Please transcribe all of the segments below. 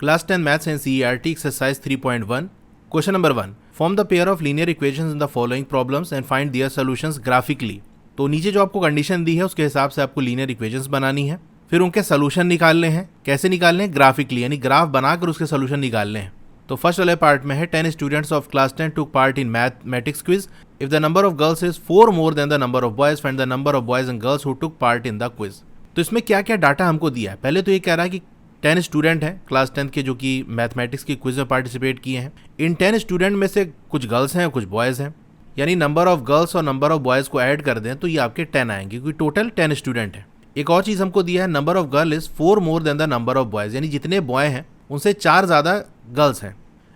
Class 10 Maths and CERT Exercise 3.1. Question number 1. Form the pair of linear equations in the following problems and find their solutions graphically. तो नीचे जो आपको condition दी है उसके हिसाब से आपको लीनियर इक्वेशंस बनानी है, फिर उनके सोल्यूशन निकालने हैं। कैसे निकालने हैं? ग्राफिकली, यानी ग्राफ बनाकर उसके सोल्यूशन निकालने हैं। तो फर्स्ट वाले पार्ट में है 10 students of class 10 took part in mathematics quiz. If the number of girls is 4 more than the number of boys, find the number of boys and girls who took part in the quiz. तो इसमें क्या क्या data हमको दिया है? पहले तो ये कह रहा है कि 10 स्टूडेंट हैं क्लास 10 के जो कि मैथमेटिक्स की क्विज में पार्टिसिपेट किए हैं। इन 10 स्टूडेंट में से कुछ गर्ल्स हैं और कुछ बॉयज़ हैं, यानी नंबर ऑफ गर्ल्स और नंबर ऑफ बॉयज़ को ऐड कर दें तो ये आपके 10 आएंगे, क्योंकि टोटल 10 स्टूडेंट हैं। एक और चीज़ हमको दिया है, number of girl is 4 more than the number of boys, यानी जितने बॉय हैं उनसे 4 ज़्यादा गर्ल्स हैं।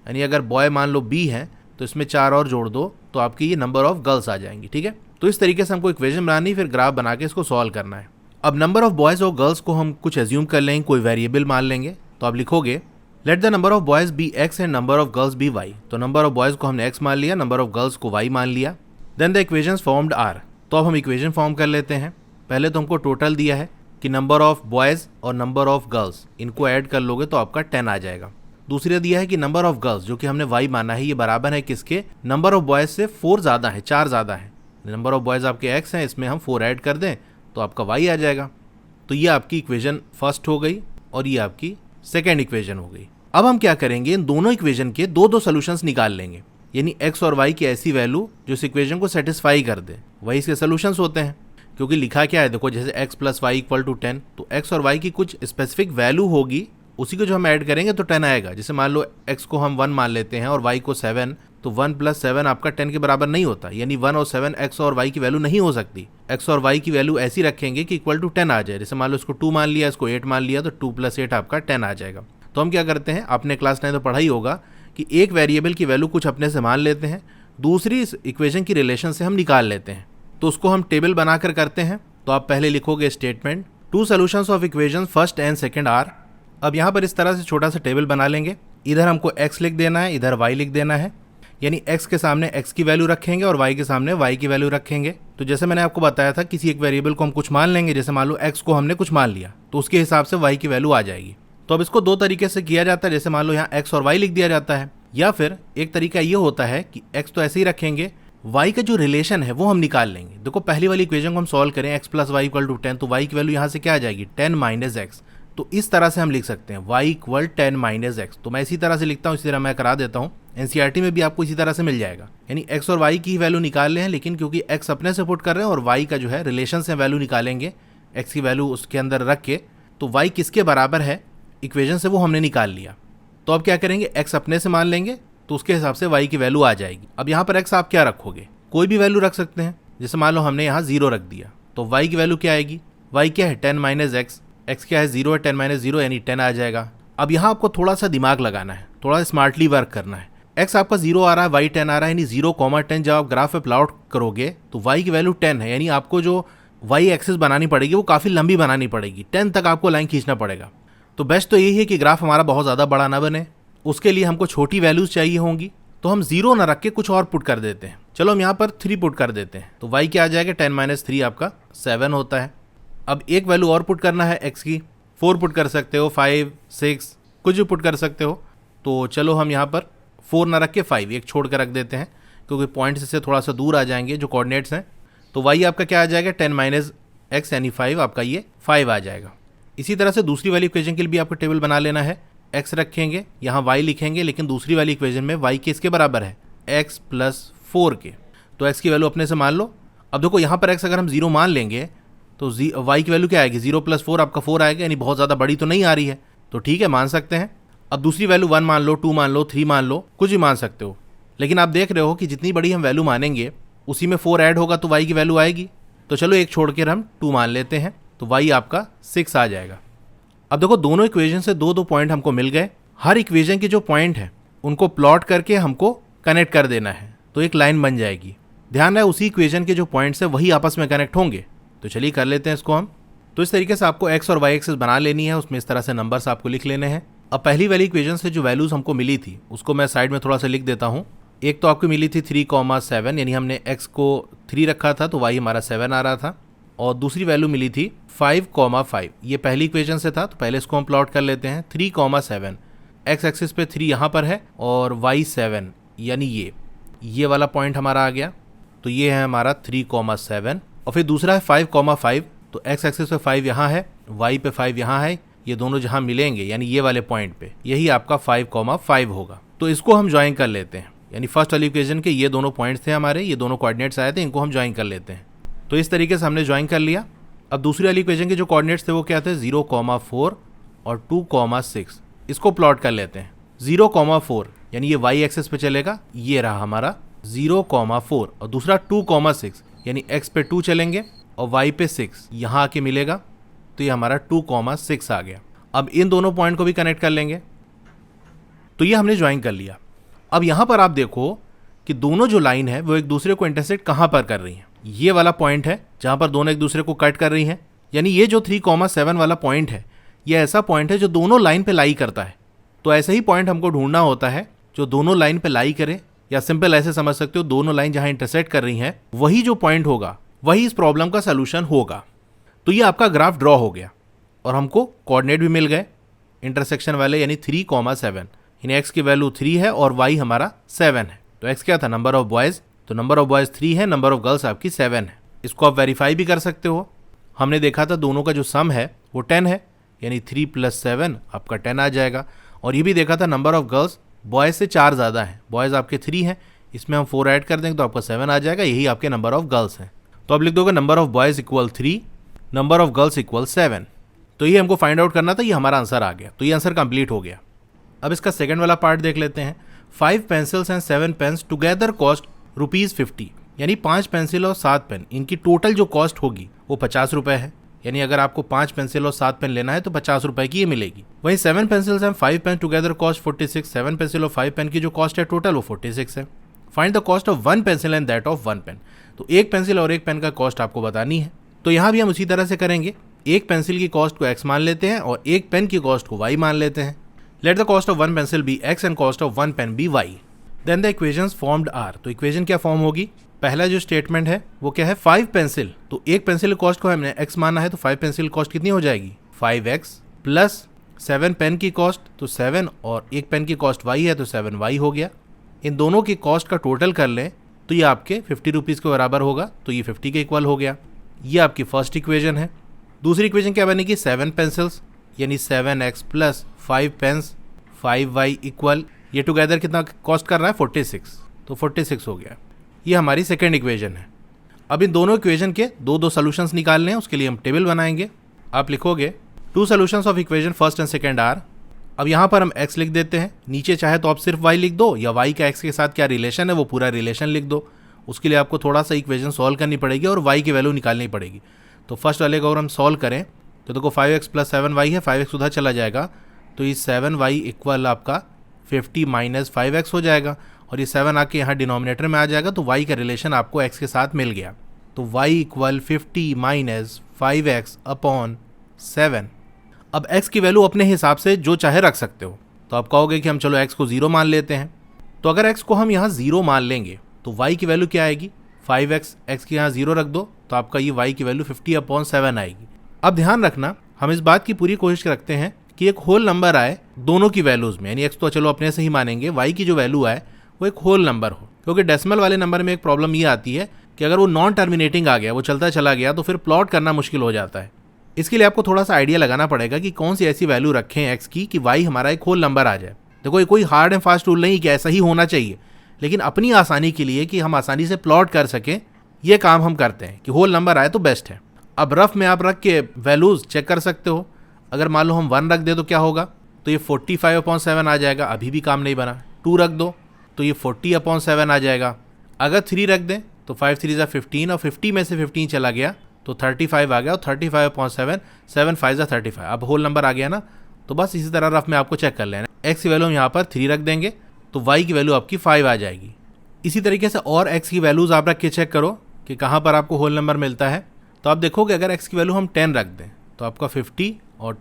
यानी अगर बॉय मान लो B है तो इसमें 4 और जोड़ दो तो आपकी ये नंबर ऑफ गर्ल्स आ जाएंगी। ठीक है, तो इस तरीके से हमको इक्वेशन बनानी, फिर ग्राफ बना के इसको सॉल्व करना है। अब नंबर ऑफ बॉयज़ और गर्ल्स को हम कुछ एज्यूम कर लेंगे, कोई वेरिएबल मान लेंगे। तो आप लिखोगे let the number of boys be x and number of girls be y। तो नंबर ऑफ बॉयज़ को हमने x मान लिया, नंबर ऑफ गर्ल्स को y मान लिया। Then the equations formed are. तो अब हम इक्वेशन फॉर्म कर लेते हैं। पहले तो हमको टोटल दिया है कि नंबर ऑफ बॉयज़ और नंबर ऑफ गर्ल्स, इनको ऐड कर लोगे तो आपका 10 आ जाएगा। दूसरा दिया है कि नंबर ऑफ गर्ल्स, जो कि हमने y माना है, ये बराबर है किसके? नंबर ऑफ बॉयज़ से 4 ज़्यादा है, 4 ज़्यादा है। नंबर ऑफ बॉयज़ आपके x हैं, इसमें हम 4 ऐड कर दें तो आपका y आ जाएगा। तो ये आपकी इक्वेशन फर्स्ट हो गई और ये आपकी सेकेंड इक्वेशन हो गई। अब हम क्या करेंगे, इन दोनों इक्वेशन के दो सॉल्यूशंस निकाल लेंगे, यानी x और y की ऐसी वैल्यू जो इस इक्वेशन को सेटिस्फाई कर दे, वही इसके सॉल्यूशंस होते हैं। क्योंकि लिखा क्या है, देखो जैसे x plus Y equal to 10, तो x और y की कुछ स्पेसिफिक वैल्यू होगी, उसी को जो हम ऐड करेंगे तो 10 आएगा। जैसे मान लो x को हम 1 मान लेते हैं और y को 7, तो 1 प्लस 7 आपका 10 के बराबर नहीं होता, यानी 1 और 7 x और y की वैल्यू नहीं हो सकती। x और y की वैल्यू ऐसी रखेंगे कि इक्वल टू 10 आ जाए। जैसे मान लो इसको 2 मान लिया, इसको 8 मान लिया, तो 2 प्लस 8 आपका 10 आ जाएगा। तो हम क्या करते हैं, आपने क्लास 9 तो पढ़ा ही होगा कि एक वेरिएबल की वैल्यू कुछ अपने से मान लेते हैं, दूसरी इक्वेशन की रिलेशन से हम निकाल लेते हैं। तो उसको हम टेबल बनाकर करते हैं। तो आप पहले लिखोगे statement 2 solutions of equation first and second are. अब यहाँ पर इस तरह से छोटा सा टेबल बना लेंगे। इधर हमको x लिख देना है, इधर y लिख देना है, यानी x के सामने x की वैल्यू रखेंगे और y के सामने y की वैल्यू रखेंगे। तो जैसे मैंने आपको बताया था, किसी एक वेरिएबल को हम कुछ मान लेंगे, जैसे मान लो x को हमने कुछ मान लिया तो उसके हिसाब से y की वैल्यू आ जाएगी। तो अब इसको दो तरीके से किया जाता है, जैसे मान लो यहाँ x और y लिख दिया जाता है, या फिर एक तरीका ये होता है कि x तो ऐसे ही रखेंगे, y का जो रिलेशन है वो हम निकाल लेंगे। देखो पहली वाली इक्वेशन को हम सॉल्व करें, x plus Y equal to 10, तो y की वैल्यू यहाँ से क्या आ जाएगी? 10 माइनस x। तो इस तरह से हम लिख सकते हैं y इक्वल 10 माइनस एक्स। तो मैं इसी तरह से लिखता हूँ, इसी तरह मैं करा देता हूँ। एनसीईआरटी में भी आपको इसी तरह से मिल जाएगा, यानी x और y की वैल्यू निकाल ले हैं, लेकिन क्योंकि x अपने से पुट कर रहे हैं और y का जो है रिलेशन से वैल्यू निकालेंगे, x की वैल्यू उसके अंदर रख के, तो y किसके बराबर है इक्वेशन से वो हमने निकाल लिया। तो अब क्या करेंगे, x अपने से मान लेंगे तो उसके हिसाब से y की वैल्यू आ जाएगी। अब यहाँ पर x आप क्या रखोगे? कोई भी वैल्यू रख सकते हैं। जैसे मान लो हमने यहाँ 0 रख दिया, तो y की वैल्यू क्या आएगी? y क्या है? 10 माइनस एक्स। x क्या है? 0 है, 10 माइनस 0 यानी 10 आ जाएगा। अब यहाँ आपको थोड़ा सा दिमाग लगाना है, थोड़ा स्मार्टली वर्क करना है। x आपका 0 आ रहा है, y 10 आ रहा है, यानी 0, 10 जब आप ग्राफ पे प्लॉट करोगे तो y की वैल्यू 10 है, यानी आपको जो y एक्सिस बनानी पड़ेगी वो काफ़ी लंबी बनानी पड़ेगी, 10 तक आपको लाइन खींचना पड़ेगा। तो बेस्ट तो यही है कि ग्राफ हमारा बहुत ज़्यादा बड़ा ना बने, उसके लिए हमको छोटी वैल्यूज़ चाहिए होंगी। तो हम 0 ना रख के कुछ और पुट कर देते हैं। चलो हम यहाँ पर 3 पुट कर देते हैं, तो y क्या आ जाएगा? 10 माइनस 3 आपका 7 होता है। अब एक वैल्यू और पुट करना है x की, 4 पुट कर सकते हो, 5, 6 कुछ भी पुट कर सकते हो। तो चलो हम यहाँ पर 4 ना रख के 5 एक छोड़ कर रख देते हैं, क्योंकि पॉइंट्स से थोड़ा सा दूर आ जाएंगे जो कोऑर्डिनेट्स हैं। तो y आपका क्या आ जाएगा? 10 माइनस एक्स यानी 5, आपका ये 5 आ जाएगा। इसी तरह से दूसरी वाली इक्वेशन के लिए भी आपको टेबल बना लेना है। x रखेंगे, यहाँ y लिखेंगे, लेकिन दूसरी वाली इक्वेशन में y किसके बराबर है? x प्लस 4 के। तो x की वैल्यू अपने से मान लो। अब देखो यहाँ पर x अगर हम 0 मान लेंगे तो y की वैल्यू क्या आएगी? 0 प्लस 4 आपका 4 आएगा, यानी बहुत ज़्यादा बड़ी तो नहीं आ रही है, तो ठीक है मान सकते हैं। अब दूसरी वैल्यू 1 मान लो, 2 मान लो, 3 मान लो, कुछ भी मान सकते हो। लेकिन आप देख रहे हो कि जितनी बड़ी हम वैल्यू मानेंगे उसी में 4 ऐड होगा तो y की वैल्यू आएगी। तो चलो एक छोड़ कर हम 2 मान लेते हैं, तो y आपका 6 आ जाएगा। अब देखो दोनों इक्वेशन से दो पॉइंट हमको मिल गए। हर इक्वेशन के जो पॉइंट हैं उनको प्लॉट करके हमको कनेक्ट कर देना है, तो एक लाइन बन जाएगी। ध्यान है उसी इक्वेशन के जो पॉइंट्स है वही आपस में कनेक्ट होंगे। तो चलिए कर लेते हैं इसको हम। तो इस तरीके से आपको x और y एक्सिस बना लेनी है, उसमें इस तरह से नंबर्स आपको लिख लेने हैं। अब पहली वाली इक्वेशन से जो वैल्यूज़ हमको मिली थी उसको मैं साइड में थोड़ा सा लिख देता हूँ। एक तो आपको मिली थी 3,7, यानी हमने x को 3 रखा था तो y हमारा 7 आ रहा था, और दूसरी वैल्यू मिली थी 5,5, ये पहली इक्वेशन से था, तो पहले इसको हम प्लॉट कर लेते हैं। 3,7 एक्स एक्सिस पे 3 यहाँ पर है और y 7 यानी ये वाला पॉइंट हमारा आ गया। तो ये है हमारा 3,7 और फिर दूसरा है 5,5। तो एक्स एक्सिस पे 5 यहाँ है, y पे 5 यहाँ है, ये दोनों जहाँ मिलेंगे यानी ये वाले पॉइंट पे यही आपका 5,5 होगा। तो इसको हम ज्वाइन कर लेते हैं, यानी फर्स्ट वाली इक्वेशन के ये दोनों पॉइंट्स थे हमारे, ये दोनों कोऑर्डिनेट्स आए थे, इनको हम ज्वाइन कर लेते हैं। तो इस तरीके से हमने ज्वाइन कर लिया। अब दूसरी वाली इक्वेशन के जो कोऑर्डिनेट्स थे वो क्या थे, 0,4 और 2,6। इसको प्लॉट कर लेते हैं। 0,4 यानी ये y एक्सिस पे चलेगा, ये रहा हमारा 0,4 और दूसरा 2,6 यानी x पे 2 चलेंगे और y पे 6 यहाँ आके मिलेगा, तो ये हमारा 2,6 आ गया। अब इन दोनों पॉइंट को भी कनेक्ट कर लेंगे। तो ये हमने ज्वाइन कर लिया। अब यहाँ पर आप देखो कि दोनों जो लाइन है वो एक दूसरे को इंटरसेक्ट कहाँ पर कर रही हैं। ये वाला पॉइंट है जहाँ पर दोनों एक दूसरे को कट कर रही हैं, यानी ये जो 3,7 वाला पॉइंट है ये ऐसा पॉइंट है जो दोनों लाइन पे लाई करता है। तो ऐसे ही पॉइंट हमको ढूंढना होता है जो दोनों लाइन पे लाई करे, या सिंपल ऐसे समझ सकते हो दोनों लाइन जहाँ इंटरसेक्ट कर रही हैं वही जो पॉइंट होगा वही इस प्रॉब्लम का सोल्यूशन होगा। तो ये आपका ग्राफ ड्रॉ हो गया और हमको कोऑर्डिनेट भी मिल गए इंटरसेक्शन वाले, यानी 3,7 यानी x की वैल्यू 3 है और y हमारा 7 है। तो x क्या था, नंबर ऑफ बॉयज़, तो नंबर ऑफ बॉयज़ 3 है, नंबर ऑफ गर्ल्स आपकी 7 है। इसको आप वेरीफाई भी कर सकते हो। हमने देखा था दोनों का जो सम है वो 10 है, यानी 3 + 7 आपका 10 आ जाएगा। और ये भी देखा था नंबर ऑफ गर्ल्स बॉयज़ से 4 ज़्यादा है, बॉयज़ आपके 3 हैं, इसमें हम 4 ऐड कर देंगे तो आपका 7 आ जाएगा, यही आपके नंबर ऑफ गर्ल्स हैं। तो आप लिख दोगे number of boys equal 3, number of girls equal 7। तो ये हमको फाइंड आउट करना था, ये हमारा आंसर आ गया। तो ये आंसर कंप्लीट हो गया। अब इसका सेकंड वाला पार्ट देख लेते हैं। 5 pencils and 7 pens together cost ₹50, यानी 5 पेंसिल और 7 पेन इनकी टोटल जो कॉस्ट होगी वो 50 रुपये है। यानी अगर आपको 5 पेंसिल और 7 पेन लेना है तो 50 रुपये की ये मिलेगी। वहीं 7 pencils and 5 pen together cost 46, 7 pencil और 5 पेन की जो कॉस्ट है टोटल वो 46 है। Find the cost of 1 pencil and that of 1 pen. तो एक पेंसिल और एक पेन का कॉस्ट आपको बतानी है। तो यहाँ भी हम उसी तरह से करेंगे, एक पेंसिल की कॉस्ट को x मान लेते हैं और एक पेन की कॉस्ट को y मान लेते हैं। Let the cost of 1 pencil be x and cost of 1 pen be y। Then the equations formed are. तो इक्वेशन क्या फॉर्म होगी, पहला जो स्टेटमेंट है वो क्या है, 5 पेंसिल, तो एक पेंसिल की कॉस्ट को हमने x माना है तो 5 पेंसिल की कॉस्ट कितनी हो जाएगी 5x, प्लस 7 पेन की कॉस्ट तो 7 और एक पेन की कॉस्ट y है तो 7y हो गया। इन दोनों की कॉस्ट का टोटल कर लें तो ये आपके 50 रुपीज़ के बराबर होगा, तो ये 50 के इक्वल हो गया। ये आपकी फर्स्ट इक्वेशन है। दूसरी इक्वेशन क्या बनेगी, 7 पेंसिल्स यानी 7x plus 5 pens 5y equal, ये टुगेदर कितना कॉस्ट कर रहा है 46, तो 46 हो गया। ये हमारी सेकेंड इक्वेशन है। अब इन दोनों इक्वेशन के दो सॉल्यूशंस निकालने हैं, उसके लिए हम टेबल बनाएंगे। आप लिखोगे 2 solutions of equation first and second are. अब यहाँ पर हम x लिख देते हैं, नीचे चाहे तो आप सिर्फ y लिख दो या y का x के साथ क्या रिलेशन है वो पूरा रिलेशन लिख दो। उसके लिए आपको थोड़ा सा इक्वेशन सॉल्व करनी पड़ेगी और y की वैल्यू निकालनी पड़ेगी। तो फर्स्ट वाले को अगर हम सॉल्व करें तो देखो 5x प्लस 7y है, 5x उधर चला जाएगा तो ये 7y इक्वल आपका 50 माइनस 5x हो जाएगा और ये 7 आके यहाँ डिनोमिनेटर में आ जाएगा, तो y का रिलेशन आपको x के साथ मिल गया। तो y equal 50 minus 5x upon 7। अब x की वैल्यू अपने हिसाब से जो चाहे रख सकते हो। तो आप कहोगे कि हम चलो x को 0 मान लेते हैं, तो अगर x को हम यहाँ 0 मान लेंगे तो y की वैल्यू क्या आएगी 5x, x की यहाँ 0 रख दो तो आपका ये y की वैल्यू 50/7 आएगी। अब ध्यान रखना, हम इस बात की पूरी कोशिश रखते हैं कि एक होल नंबर आए दोनों की वैल्यूज़ में, यानी x तो चलो अपने से ही मानेंगे, y की जो वैल्यू आए वो एक होल नंबर हो। क्योंकि डेसिमल वाले नंबर में एक प्रॉब्लम ये आती है कि अगर वो नॉन टर्मिनेटिंग आ गया, वो चलता चला गया, तो फिर प्लॉट करना मुश्किल हो जाता है। इसके लिए आपको थोड़ा सा आइडिया लगाना पड़ेगा कि कौन सी ऐसी वैल्यू रखें x की कि y हमारा एक होल नंबर आ जाए। देखो ये कोई हार्ड एंड फास्ट रूल नहीं कि ऐसा ही होना चाहिए, लेकिन अपनी आसानी के लिए कि हम आसानी से प्लॉट कर सकें, ये काम हम करते हैं कि होल नंबर आए तो बेस्ट है। अब रफ में आप रख के वैल्यूज़ चेक कर सकते हो। अगर मान लो हम 1 रख दे तो क्या होगा, तो ये 45/7 आ जाएगा, अभी भी काम नहीं बना। 2 रख दो तो ये 40/7 आ जाएगा। अगर 3 रख दें तो 5 3 ज़ा 15 और 50 में से 15 चला गया तो 35 आ गया और 35/7, 7 5 ज़ा 35। अब होल नंबर आ गया ना, तो बस इसी तरह रफ में आपको चेक कर लेना। x की वैल्यू हम यहाँ पर 3 रख देंगे तो y की वैल्यू आपकी 5 आ जाएगी। इसी तरीके से और x की वैल्यूज़ आप रख के चेक करो कि कहाँ पर आपको होल नंबर मिलता है। तो आप देखोगे अगर x की वैल्यू हम 10 रख दें तो आपका 50 और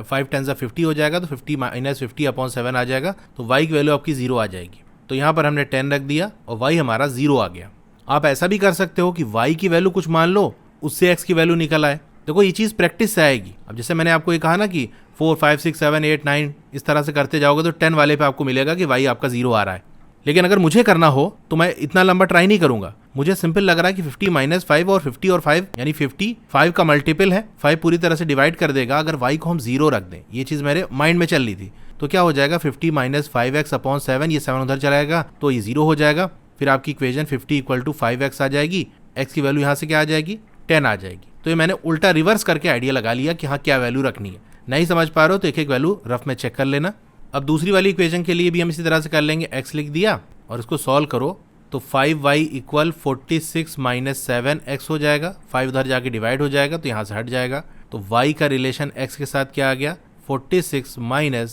5 10 ज़ा 50 हो जाएगा, तो 50 माइनस 50/7 आ जाएगा, तो y की वैल्यू आपकी 0 आ जाएगी। तो यहाँ पर हमने 10 रख दिया और y हमारा 0 आ गया। आप ऐसा भी कर सकते हो कि y की वैल्यू कुछ मान लो, उससे x की वैल्यू निकल आए। देखो ये चीज़ प्रैक्टिस से आएगी। अब जैसे मैंने आपको ये कहा ना कि 4, 5, 6, 7, 8, 9 इस तरह से करते जाओगे तो 10 वाले पे आपको मिलेगा कि वाई आपका 0 आ रहा है। लेकिन अगर मुझे करना हो तो मैं इतना लंबा ट्राई नहीं करूंगा। मुझे सिंपल लग रहा है कि 50 - 5 और 50 और 5 यानी 50 5 का मल्टीपल है, 5 पूरी तरह से डिवाइड कर देगा अगर y को हम 0 रख दें। ये चीज़ मेरे माइंड में चल रही थी। तो क्या हो जाएगा 50 - 5x/7, ये 7 उधर चलाएगा तो ये 0 हो जाएगा। फिर आपकी इक्वेशन 50 = 5x आ जाएगी, x की वैल्यू यहाँ से क्या आ जाएगी 10 आ जाएगी। तो ये मैंने उल्टा रिवर्स करके आइडिया लगा लिया कि हाँ क्या वैल्यू रखनी है। नहीं समझ पा रहे हो तो एक एक वैल्यू रफ में चेक कर लेना। अब दूसरी वाली इक्वेशन के लिए भी हम इसी तरह से कर लेंगे। x लिख दिया और इसको सॉल्व करो तो 5y = 46 - 7x हो जाएगा। 5 उधर जाके डिवाइड हो जाएगा तो यहाँ से हट जाएगा। तो y का रिलेशन x के साथ क्या आ गया 46 -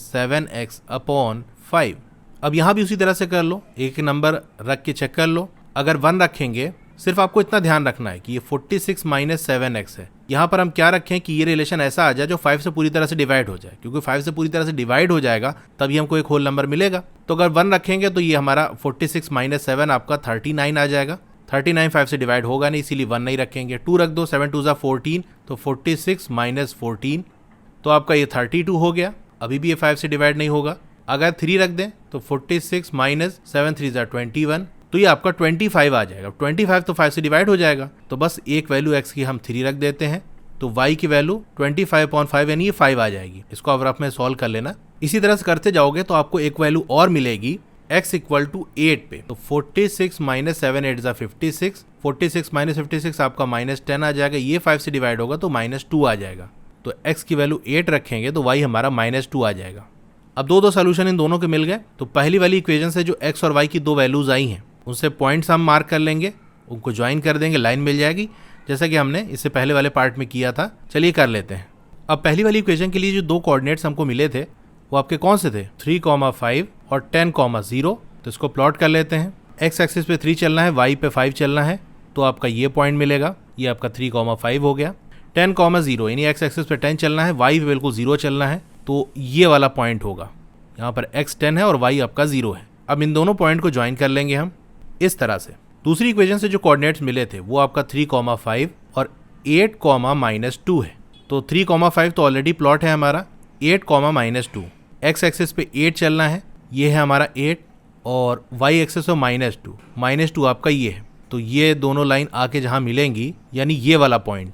7x/5। अब यहाँ भी उसी तरह से कर लो, एक नंबर रख के चेक कर लो। अगर 1 रखेंगे, सिर्फ आपको इतना ध्यान रखना है कि ये 46 - 7x है। यहाँ पर हम क्या रखें कि ये रिलेशन ऐसा आ जाए जो 5 से पूरी तरह से डिवाइड हो जाए, क्योंकि 5 से पूरी तरह से डिवाइड हो जाएगा तभी हमको एक होल नंबर मिलेगा। तो अगर 1 रखेंगे तो ये हमारा 46 - 7 आपका 39 आ जाएगा। 39 5 से डिवाइड होगा नहीं, इसीलिए 1 नहीं रखेंगे। 2 रख दो, 7 2 = 14, तो 46 - 14 तो आपका ये 32 हो गया। अभी भी ये 5 से डिवाइड नहीं होगा। अगर 3 रख दें तो 46 - 7 3 = 21, तो ये आपका 25 आ जाएगा। 25 तो 5 से डिवाइड हो जाएगा, तो बस एक वैल्यू x की हम 3 रख देते हैं, तो y की वैल्यू 25/5 यानी ये 5 आ जाएगी। इसको आप रफ में सॉल्व कर लेना। इसी तरह से करते जाओगे तो आपको एक वैल्यू और मिलेगी x = 8 पे। तो 46 - 7 8 = 56, 46 - 56 आपका -10 आ जाएगा। ये 5 से डिवाइड होगा तो -2 आ जाएगा। तो x की वैल्यू 8 रखेंगे तो y हमारा -2 आ जाएगा। अब दो सॉल्यूशन इन दोनों के मिल गए। तो पहली वाली इक्वेशन से जो x और y की दो वैल्यूज आई हैं उनसे पॉइंट्स हम मार्क कर लेंगे, उनको ज्वाइन कर देंगे, लाइन मिल जाएगी, जैसा कि हमने इससे पहले वाले पार्ट में किया था। चलिए कर लेते हैं। अब पहली वाली इक्वेशन के लिए जो दो कोऑर्डिनेट्स हमको मिले थे वो आपके कौन से थे 3, 5 और 10, 0। तो इसको प्लॉट कर लेते हैं। x एक्सिस पे 3 चलना है, y पे 5 चलना है, तो आपका ये पॉइंट मिलेगा। ये आपका 3, 5 हो गया। 10, 0 यानी x एक्सिस पे 10 चलना है, y पे बिल्कुल 0 चलना है, तो ये वाला पॉइंट होगा। यहाँ पर x 10 है और y आपका 0 है। अब इन दोनों पॉइंट को ज्वाइन कर लेंगे हम इस तरह से। दूसरी इक्वेशन से जो कोऑर्डिनेट्स मिले थे वो आपका 3, 5 और 8, -2 है। तो 3, 5 तो ऑलरेडी प्लॉट है हमारा। 8, -2 x एक्सिस पे 8 चलना है, ये है हमारा 8, और y एक्सिस पे -2 आपका ये है। तो ये दोनों लाइन आके जहाँ मिलेंगी यानी ये वाला पॉइंट,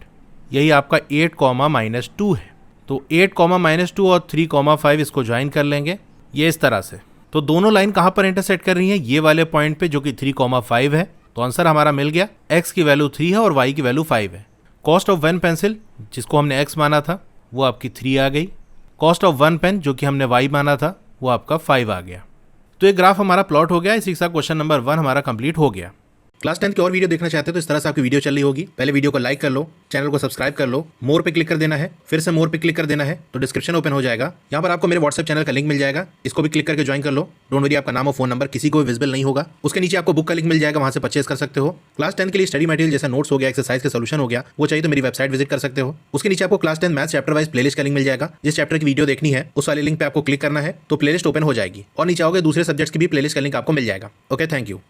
यही आपका 8, -2 है। तो 8, -2 और 3, 5 इसको ज्वाइन कर लेंगे ये इस तरह से। तो दोनों लाइन कहाँ पर इंटरसेक्ट कर रही हैं, ये वाले पॉइंट पे जो कि 3, 5 है। तो आंसर हमारा मिल गया। x की वैल्यू 3 है और y की वैल्यू 5 है। कॉस्ट ऑफ 1 पेंसिल जिसको हमने x माना था वो आपकी 3 आ गई। कॉस्ट ऑफ 1 पेन जो कि हमने y माना था वो आपका 5 आ गया। तो ये ग्राफ हमारा प्लॉट हो गया। इसी के साथ क्वेश्चन नंबर 1 हमारा कंप्लीट हो गया। क्लास 10 की और वीडियो देखना चाहते हो तो इस तरह से आपकी वीडियो चल रही होगी। पहले वीडियो को लाइक कर लो, चैनल को सब्सक्राइब कर लो, मोर पे क्लिक कर देना है, फिर से मोर पे क्लिक कर देना है तो डिस्क्रिप्शन ओपन हो जाएगा। यहाँ पर आपको मेरे व्हाट्सएप चैनल का लिंक मिल जाएगा, इसको भी क्लिक करके ज्वाइन कर लो। डोंट वरी, आपका नाम और फोन नंबर किसी को भी विजिबल नहीं होगा। उसके नीचे आपको बुक का लिंक मिल जाएगा, वहाँ से परचेज कर सकते हो। क्लास 10 के लिए स्टडी मटेरियल जैसा नोट्स हो गया, एक्सरसाइज का सोल्यूशन हो गया, वो चाहिए तो मेरी वेबसाइट विजिट कर सकते हो। उसके नीचे आपको class 10 maths chapter wise playlist का लिंक मिल जाएगा। जिस चैप्टर की वीडियो देखनी है उस वाले लिंक पे आपको क्लिक करना है तो प्लेलिस्ट ओपन हो जाएगी और नीचे आओगे दूसरे सब्जेक्ट्स की भी प्लेलिस्ट का लिंक आपको मिल जाएगा। Okay, thank you.